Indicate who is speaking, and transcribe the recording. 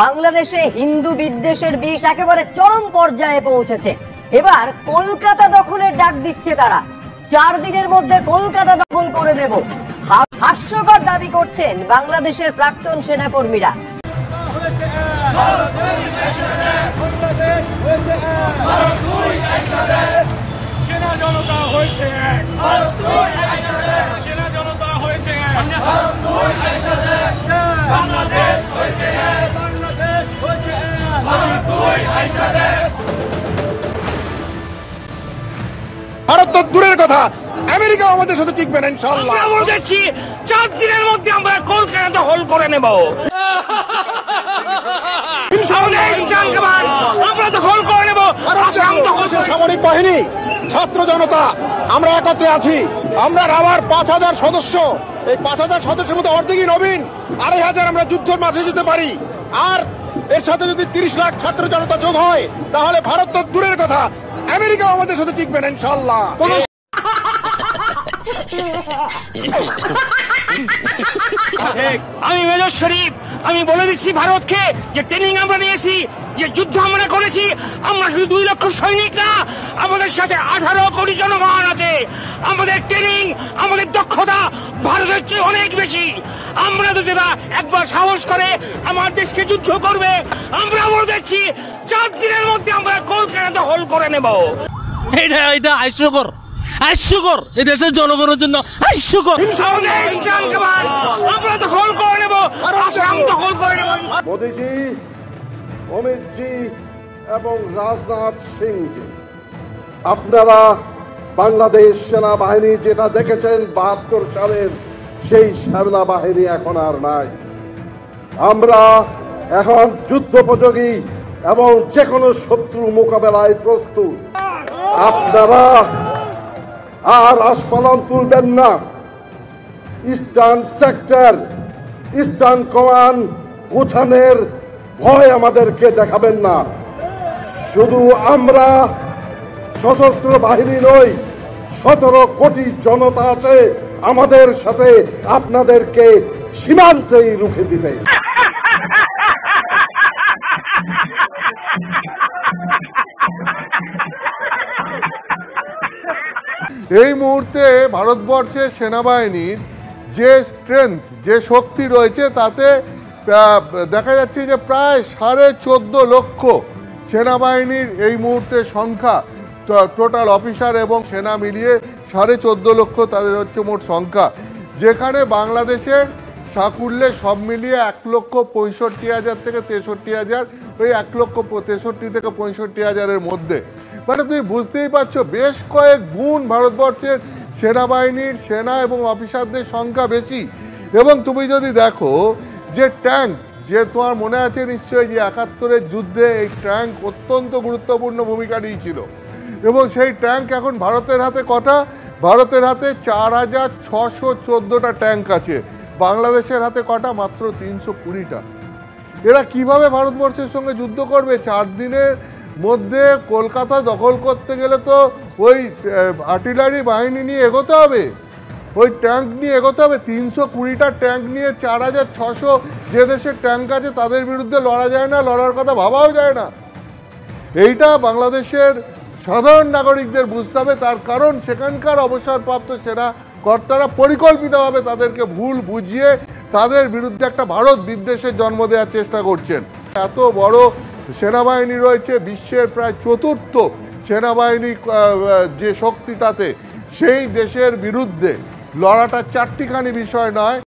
Speaker 1: বাংলাদেশে হিন্দু বিদ্বেষের বিষ একেবারে চরম পর্যায়ে পৌঁছেছে। এবার কলকাতা দখলের ডাক দিচ্ছে তারা। 4 দিনের মধ্যে কলকাতা দখল করে নেব, হাস্যকর দাবি করছেন বাংলাদেশের প্রাক্তন সেনাকর্মীরা।
Speaker 2: ভারত তো দূরের কথা, আমেরিকা আমাদের সাথে টিকবে না ইনশাআল্লাহ।
Speaker 3: আমরা বলছি 4 দিনের মধ্যে আমরা কলকাতা দখল করে নেব। আমরা দখল করে নেব।
Speaker 2: সামরিক বাহিনী, ছাত্র জনতা আমরা একত্রে আছি। আমরা রাবার 5000 সদস্য, এই 5000 সদস্যের মধ্যে অর্ধেকই নবীন, 2500 আমরা যুদ্ধের মাঠে যেতে পারি। আর এর সাথে যদি 30 লাখ ছাত্র জনতা যোগ হয়, তাহলে ভারত তো দূরের কথা, আমেরিকা আমাদের সাথে টিকবে না ইনশাআল্লাহ।
Speaker 3: আমি মেজর শরীফ, আমি বলে দিচ্ছি ভারতকে যে ট্রেনিং আমরা নিয়েছি, যে যুদ্ধ আমরা করেছি, আমরা শুধু 2 লক্ষ সৈনিক না, আমাদের সাথে 18 কোটি জনগণ আছে। আমাদের ট্রেনিং, আমাদের দক্ষতা ভারতের চেয়ে অনেক বেশি। আমরা যদি একবার সাহস করে আমার দেশকে যুদ্ধ করবে, আমরা বলে দিচ্ছি 4 দিনের মধ্যে আমরা কলকাতা দখল করে নেব।
Speaker 4: এটা হাস্যকর, হাস্যকর, এই দেশের জনগণের জন্য হাস্যকর।
Speaker 3: আমরা দখল করে নেব, আসাম দখল করে নেব।
Speaker 5: মোদিজি, অমিতজি এবং রাজনাথ সিংজি, আপনারা বাংলাদেশ সেনাবাহিনী যেটা দেখেছেন 72 সালের, সেই সেনাবাহিনী এখন আর নাই। আমরা এখন যুদ্ধোপযোগী এবং যে কোনো শত্রু মোকাবেলায় প্রস্তুত। আপনারা আর আস্ফালন তুলবেন না। ইস্টার্ন সেক্টর, ইস্টার্ন কমান্ড গোছানোর ভয় আমাদেরকে দেখাবেন না। শুধু আমরা সশস্ত্র বাহিনী নই, 17 কোটি জনতা আছে আমাদের সাথে, আপনাদেরকে সীমান্তেই রুখে দিতে।
Speaker 6: এই মুহূর্তে ভারতবর্ষের সেনাবাহিনীর যে স্ট্রেংথ, যে শক্তি রয়েছে, তাতে দেখা যাচ্ছে যে প্রায় 14.5 লক্ষ সেনাবাহিনীর এই মুহূর্তে সংখ্যা, টোটাল অফিসার এবং সেনা মিলিয়ে 14.5 লক্ষ তাদের হচ্ছে মোট সংখ্যা। যেখানে বাংলাদেশের সাকুল্যে সব মিলিয়ে 1,65,000 থেকে 63,000, ওই 1,63,000 থেকে 65,000-এর মধ্যে। মানে তুমি বুঝতেই পারছো, বেশ কয়েক গুণ ভারতবর্ষের সেনাবাহিনীর সেনা এবং অফিসারদের সংখ্যা বেশি। এবং তুমি যদি দেখো যে ট্যাঙ্ক, যে তোমার মনে আছে নিশ্চয়ই যে 71-এর যুদ্ধে এই ট্যাঙ্ক অত্যন্ত গুরুত্বপূর্ণ ভূমিকা নিয়েছিল। এবং সেই ট্যাঙ্ক এখন ভারতের হাতে কটা? ভারতের হাতে 4,614টা ট্যাঙ্ক আছে। বাংলাদেশের হাতে কটা? মাত্র 320টা। এরা কিভাবে ভারতবর্ষের সঙ্গে যুদ্ধ করবে? 4 দিনের মধ্যে কলকাতা দখল করতে গেলে তো ওই আর্টিলারি বাহিনী নিয়ে এগোতে হবে, ওই ট্যাঙ্ক নিয়ে এগোতে হবে। 320টা ট্যাঙ্ক নিয়ে 4,600 যে দেশের ট্যাঙ্ক আছে তাদের বিরুদ্ধে লড়া যায় না, লড়ার কথা ভাবাও যায় না। এইটা বাংলাদেশের সাধারণ নাগরিকদের বুঝতে হবে। তার কারণ সেখানকার অবসরপ্রাপ্ত সেনা কর্তারা পরিকল্পিতভাবে তাদেরকে ভুল বুঝিয়ে তাদের বিরুদ্ধে একটা ভারত বিদ্বেষের জন্ম দেওয়ার চেষ্টা করছেন। এত বড় সেনাবাহিনী রয়েছে, বিশ্বের প্রায় 4র্থ সেনাবাহিনী যে শক্তি, তাতে সেই দেশের বিরুদ্ধে লড়াটা 4টিখানি বিষয় নয়।